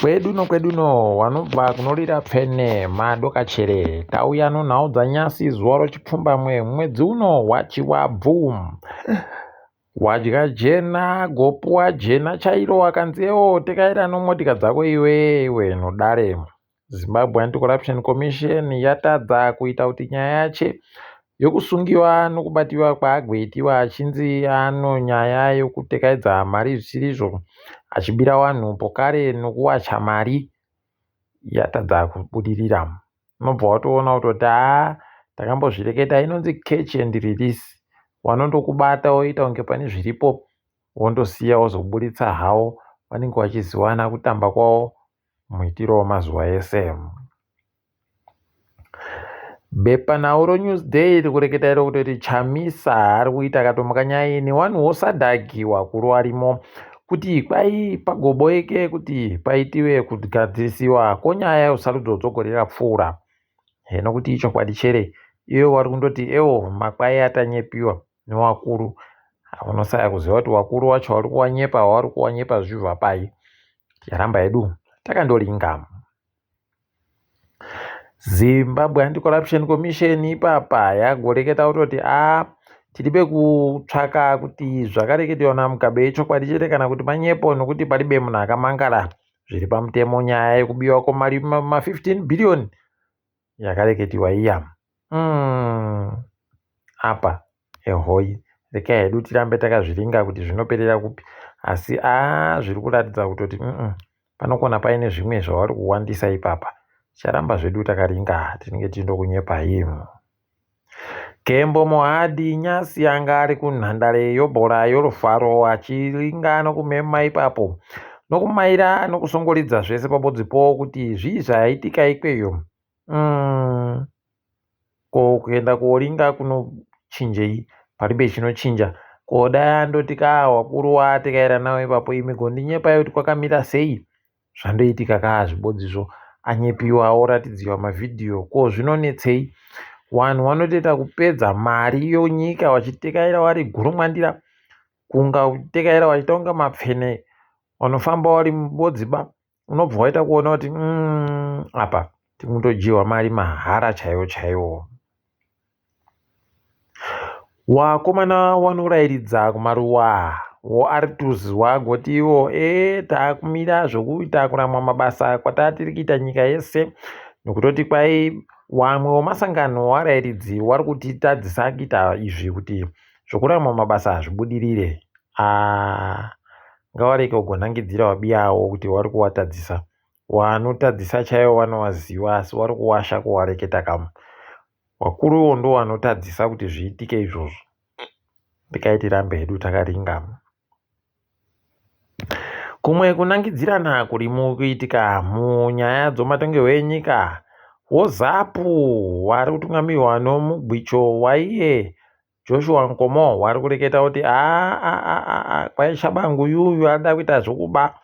Kweduno vanobva kunorira pfene madokachere tauya nonhau dzanyasi zuva rochipfumbamwe mwedzi uno wachivabvu wadya jena gopuwa jena chairo wakanzi tekaira nomotika dzako iwewe nodare. Zimbabwe Anti-Corruption Commission yatadza kuita kuti nyaya yache yokusungiwa nokubatiwa kwaagweitiwa achinzi nyaya yokutekaidza mari zvisirizvo achibira vanhu pokare nokuwacha mari yatadza kubudirira. Unobva watoona kutoti takambozvireketa inonzi catch and release. Wanondokubata woita kunge pane zviripo wondosiya wozoburitsa havo. Vanenge vachiziwana kutamba kwavo muitiro wemazuva ese. Bepanhau Newsday rikureketa iro kutoti Chamisa ari kuita katomboka nyaya nevanhuwo sadhagi wakuru varimo kuti kwai pagoboeke kuti paitiwe kugadzirisiwa kwonyaya yesarudzo dzogorera pfuura. Heno kuti ichokwadi chere ivo vari kundoti makwai atanyepiwa nevakuru. Unosaya kuziva kuti wakuru wacho vari kuwanyepa vari kuwanyepa zvibva pai. Yaramba yedu takandoringa. Zimbabwe Anti-Corruption Commission ipapa yagoreketa kutoti tiribe kutsvaka kuti zvakareketiwa naMugabe yechokwadi chete kana kuti manyepo nokuti paribe munhu akamangara zviri pamutemo nyaya yekubiwa kwemari ma15 billion yakareketiwa iya. Apa ehoi reka hedu tirambe takazviringa kuti zvinoperera kupi, asi zviri kuratidza kutoti panokona paine zvimwe zvavari kuwandisa ipapa. Charamba zvedu takaringa tinenge tindokunyepai. Kembo Mohadi nyasi anga ari kunhandare yobhora yorufaro achiringa nokumema ipapo nokumaira nokusongoridza zvese pabodzipo kuti zvii zvaitika ikweyo. Kuenda koringa kunochinjei paribe chinochinja kodai andoti wakuru watekaira nawo ipapo imi gondinyepai kuti kwakamira sei zvandoitika zvibodzizvo anyepiwa oratidziwa mavhidhiyo zvinonetsei. Vanhu vanotoita kupedza mari yonyika vachitekaira vari gurumwandira kunga uchitekaira vachiita kunga mapfene vanofamba vari mubodziba. Unobva waita kuona kuti apa tikundojiwa mari mahara chaiwo chaiwo. Wakomana vanorairidza kumaruwa woArtus wagoti ivo taakumira zvokuita kuramwa mabasa kwatatiri kuita nyika yese nokutoti kwai wamwe wemasangano warairidzi wari kutitadzisa kuita izvi kuti zvokuramwa mabasa hazvibudirire. Ngavareke kugonangidzira wabiyawo kuti wari kuvatadzisa. Wanotadzisa chaivo vanovaziva asi wari kuwasha kuwareketa kamwe. Wakuruwo ndo wanotadzisa kuti zviitike izvozvo. Ndikaiti rambe hedu takaringa. Kumwe kunangidzirana kuri mukuitika munyaya dzomatongerwo enyika. WOZAPU wari kutungamirwa nomugwicho waiye Joshua Nkomo wari kureketa kuti kwai Shabangu yuyu anoda kuita zvokuba,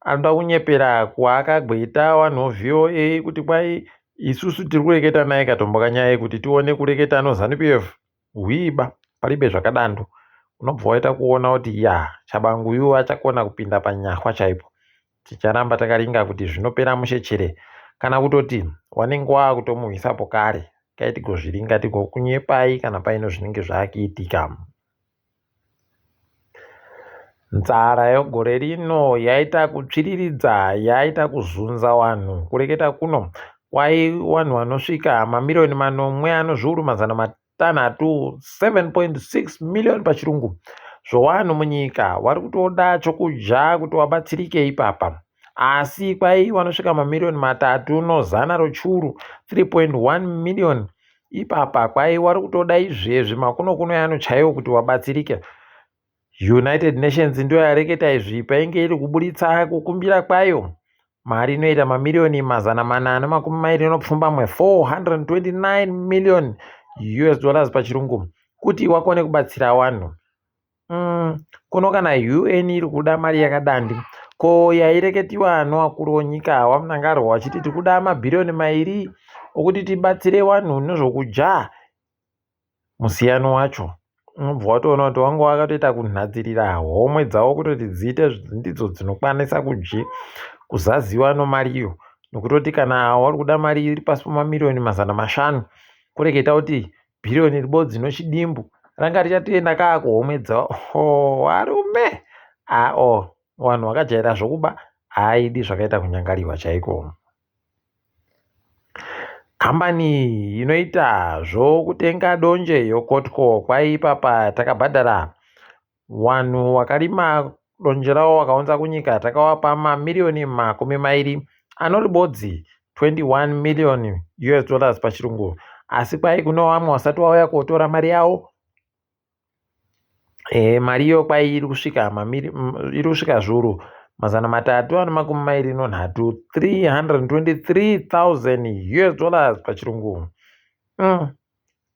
anoda kunyepera kwaakagweita vanhu VOA kuti kwai isusu tiri kureketa naye katomboka nyaya yekuti tione kureketa noZANU-PF hwiiba paribe zvakadando. Unobva waita kuona kuti Shabangu uyu achakona kupinda panyahwa chaipo. Ticharamba takaringa kuti zvinopera mushechere kana kutoti wanenge wakutomuhwisapo kare. Kai tigozviringa tigokunyepai kana paino zvinenge zvaakuitika. Nzara yegore rino yaita kutsviriridza, yaita kuzunza vanhu. Kureketa kuno kwai vanhu vanosvika mamirioni manomwe anozviuru mazana matanhatu 7.6 million pachirungu zvowanhu munyika vari kutoda chokudya kuti wabatsirike ipapa. Asi kwai vanosvika mamirioni matatu nozana rochuru 3.1 million ipapa kwai vari kutoda izvezvi makunokuno yano chaiwo kuti wabatsirike. United Nations ndio yareketa izvi painge iri kuburitsa kukumbira kwayo mari inoita mamirioni mazana manana makumi mairi nopfumbamwe 429 million US dollars pachirungu kuti wakone kubatsira vanhu. Kuno kana UN iri kuda mari yakadandi ko yaireketiwa novakuru venyika vamunangarwa vachiti tirikuda mabhirioni mairi okuti tibatsire vanhu nezvokudya. Musiyano wacho unobva watoona kuti wanga wakatoita kunhadzirira homwe dzavo kutoti dziite ndidzo dzinokwanisa kuzaziwa nomariyo, nokutoti kana wari kuda mari iri pasi pemamiliyoni 500 kureketa kuti bhiriyoni ribodzi nochidimbu ranga richatoenda kaakuhomedza varume vanhu vakajaira zvokuba haidi zvakaita kunyangariwa chaiko. Kambani inoita zvokutenga donje yoKotco kwai ipapa takabhadhara vanhu vakarima donje ravo vakaunza kunyika takavapa mamiliyoni 20 anoribodzi 21 million US dollars pachirungu, asi kwai kuno vamwe vasati vauya kotora mari yavo. Mariyo kwai iri kusvika zviuru 323,000 US dollars pachirungu.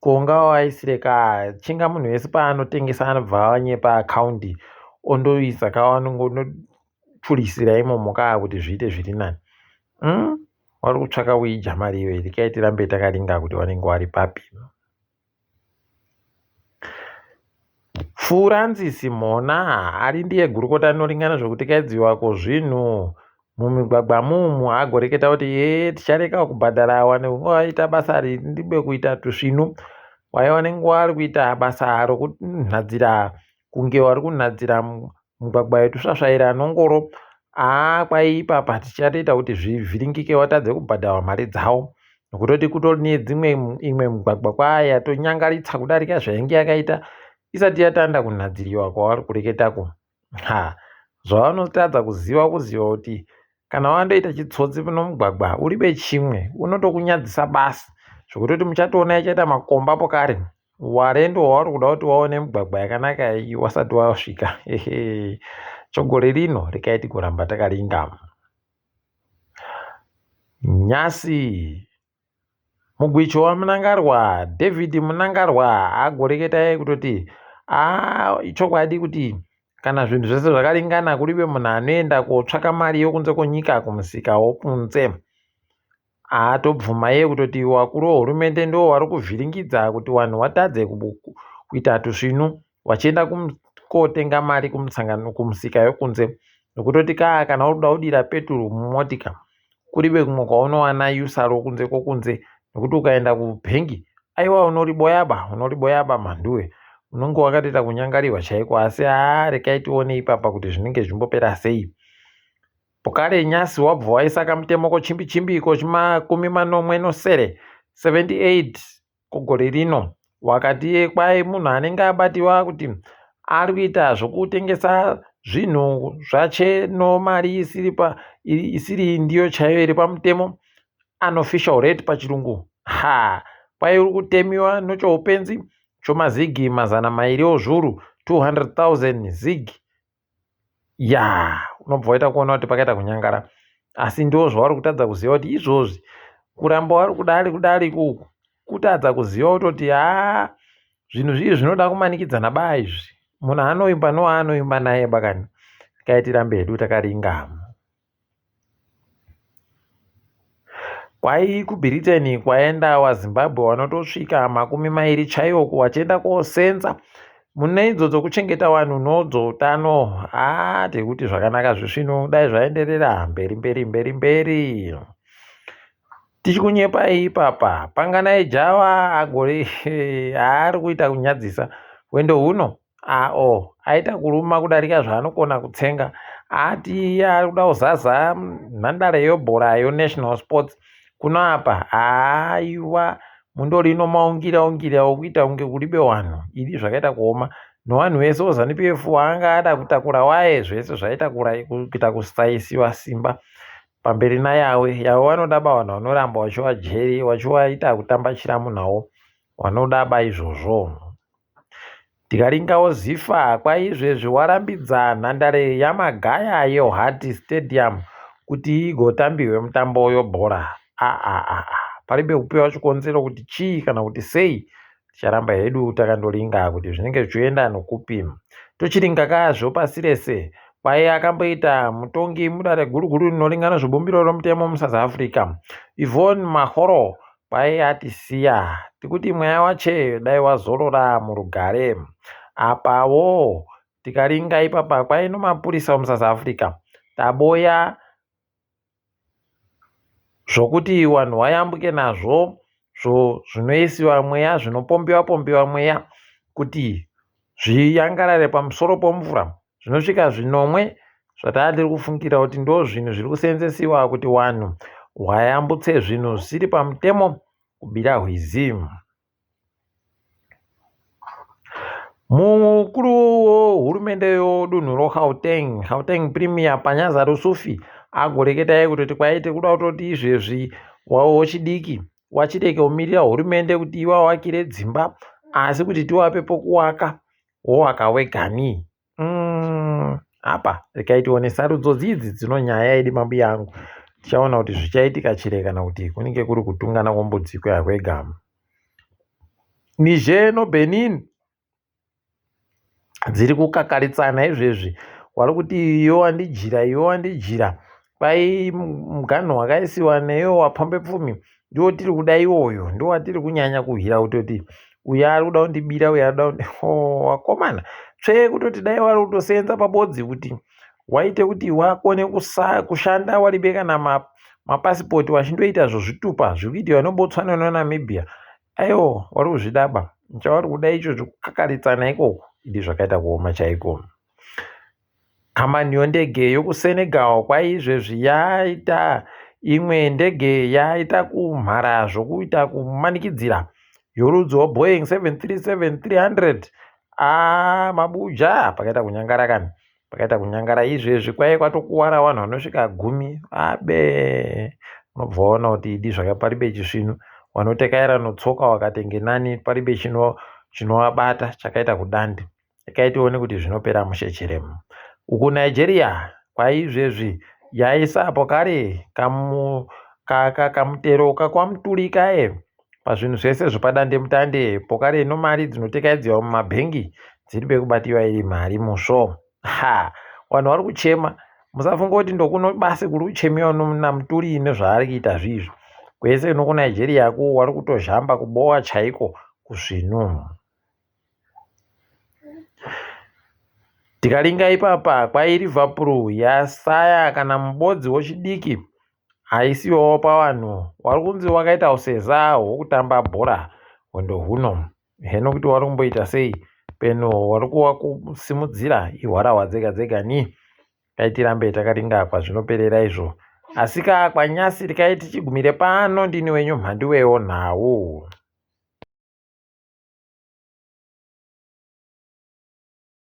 Konga waisireka chinga munhu wese paanotengesa anobva wanyepa akaundi ondoisa kawanongonoturisira imomo kaa kuti zviite zviri nani. Wari kutsvaka uija mari iyo iri tirambe takaringa kuti wanenge wari papi. Furanzisi Mona ari ndiye gurukota rinoringana zvokutekaidziwa kwezvinhu mumigwagwa mumu agoreketa kuti tichareka kubhadhara vanhu vaita basa riribe kuita tusvinu waiva nenguva ari kuita basa rokunhadzira kunge vari kunhadzira mugwagwa yetusvasvaira nongoro. Kwai ipapa tichatoita kuti zvivhiringike watadze kubhadharwa mari dzavo, nokutoti kutori neimwe mugwagwa kwaya yatonyangaritsa kudarika zvainge yakaita isati yatanda kunhadziriwa kwavari kureketako. Zvavanotadza kuziva kuti kana wandoita chitsotsi nomugwagwa uribe chimwe unotokunyadzisa basi zvokutoti muchatoona ichaita makombapo kare warendo hwauri kuda kuti waone mugwagwa yakanaka wasati wasvika. Chogore rino rekaiti kuramba takaringa. Nyasi mugwicho wamunangarwa David Munangarwa agoreketa kutoti chokwadi kuti kana zvinhu zvese zvakaringana kuribe munhu anoenda kotsvaka mari yokunze kwenyika kumusika wokunze. Tobvuma kutoti vakuru vehurumende ndo vari kuvhiringidza kuti vanhu vatadze kuita tusvinu vachienda kotenga mari kumusika yokunze, nokutoti kana uri kuda kudira peturu mumotika kuribe kumwe kwaunowana yusa rokunze kokunze, nokuti ukaenda kubhengi aiwa unoriboyaba mhanduwe unonge wakatoita kunyangariwa chaiko. Asi rekai tione ipapa kuti zvinenge zvimbopera sei. Pokare Nyasi wabva waisa kamutemo kochimbichimbiko 78 kugore rino wakati kwai munhu anenge abatiwa kuti ari kuita zvokutengesa zvinhu zvache nomari isiri ndiyo chaiyo iri pamutemo, unofficial rate pachirungu, kwai uri kutemiwa nochoupenzi chomazigi 200 ozvuru 200,000 zigi. Unobva waita kuona kuti pakaita kunyangara, asi ndo zvavari kutadza kuziva kuti izvozvi kuramba vari kudari kutadza kuziva kutoti zvinhu zvizvi zvinoda kumanikidzana baa izvi. Munhu anoimba noanoimba naye bakani. Kaitirambe hedu takaringa. Kwai kuBritain kwaenda waZimbabwe wanotosvika 20 chaiwo wachienda kosenza mune idzo dzokuchengeta vanhu nodzotano. Tekuti zvakanaka zvisvino dai zvaenderera mberi. Tichikunyepai ipapa Panganai Java agore ari kuita kunyadzisa wendo huno aita kuruma kudarika zvaanokona kutsenga. Ari kuda kuzaza nhandare yebhora yoNational Sports kuno apa aiwa mundorino maungira okuita kunge kuribe wanhu iri zvakaita kuoma nevanhu vese waZANU-PF waanga ada kutakura waye zvese zvaita kuita kusaisiwa simba pamberi nayawe vanodaba vanhu vanoramba vachiwajeri vachiwaita kutambachira munhavo vanodaba izvozvo. Tikaringawo Zifa kwaizvezvi warambidza nhandare yaMagaya yeHart Stadium kuti igotambirwe mutambo yobhora. Paribe kupewa chikonzero kuti chii kana kuti sei, ticharamba hedu takandoringa kuti zvinenge zvichienda nokupi. Tochiringa kazvo pasi rese kwai akamboita mutongi mudare guruguru rinoringana zvebumbiro romutemo muSouth Africa Yvonne Mahoro kwai atisiya tikuti mweya wache dai wazorora murugare. Apawo tikaringa ipapa kwai nomapurisa muSouth Africa taboya zvokuti vanhu vayambuke nazvo zvinoisiwa mweya, zvinopombewa mweya kuti zviyangarare pamusoro pomvura, zvinosvika 9 zvatatiri kufungira kuti ndo zvinhu zviri kuseenzesiwa kuti vanhu vayambutse zvinhu zvisiri pamutemo kubira hwizi. Mukuru wehurumende yodunhu roGauteng Premier Panyaza Sufi agoreketa kutoti kwaite kuda kutoti izvezvi wachidiki umirira hurumende kuti ivavakire dzimba asi kuti tivape pokuwaka wovaka wegani. Apa rikaitiwa nesarudzo dzidzi dzinonyaya yedu mabuya angu, tichaona kuti zvichaitika chire kana kuti kunenge kuri kutungana kwombudzi kwega. Niger noBenin dziri kukakaritsana izvezvi, wari kuti iyo wandijira, kwai muganhu wakaisiwa neyo wapambe pfumi ndiwo tiri kuda iwoyo, ndo watiri kunyanya kuhira kutoti uyu ari kuda kundibira, uyu ari kuda wakomana kutoti dai wari kutoseenza pabodzi kuti waite kuti wakone kushanda waribeka namapasipoti wachindoita zvozvitupa zvikuitiwa noBotswana noNamibia, aiwo wari kuzvidaba. Chavari kuda icho zvekukakaritsana ikoko ndi zvakaita kuoma chaiko. Kamaniyo ndege yokuSenegal kwai izvezvi yaita imwe ndege yaita kumhara zvokuita kumanikidzira yorudzi rweBoeing 737-300. Mabuja pakaita kunyangara izvezvi kwai kwatokuwara vanhu vanosvika 10. Unobvaona kuti idi zvakaparibe chisvino vanotekaira notsoka wakatenge nani paribe chinovabata chakaita kudandi. Ikaitione kuti zvinopera mushecheremo. Uku Nigeria kwai izvezvi yaisapo kare kamutero kakwamuturika pazvinhu zvese zvepadande mutande pokare nomari dzinotekaidzwa mumabhengi dziri bekubatiwa iri mari musvo. Vanhu vari kuchema, musafunga kuti ndokuno basi kuri kuchemiwa namuturi nezvaari kuita zvizvi. Kwese noku Nigeria ko wari kutozhamba kubowa chaiko kuzvinu. Tikaringa ipapa kwai Liverpool yasaya kana mubodzi wechidiki aisiwawo pavanhu wari kunzi wakaita useza hwokutamba bhora hondo huno. Heno kuti wari kumboita sei peno wari kuwa kusimudzira ihwarawa dzega ni kaitirambe takaringa kwazvinoperera izvo. Asika kwanyasi rikaiti chigumire pano ndini wenyu mhandu wewo nhawu.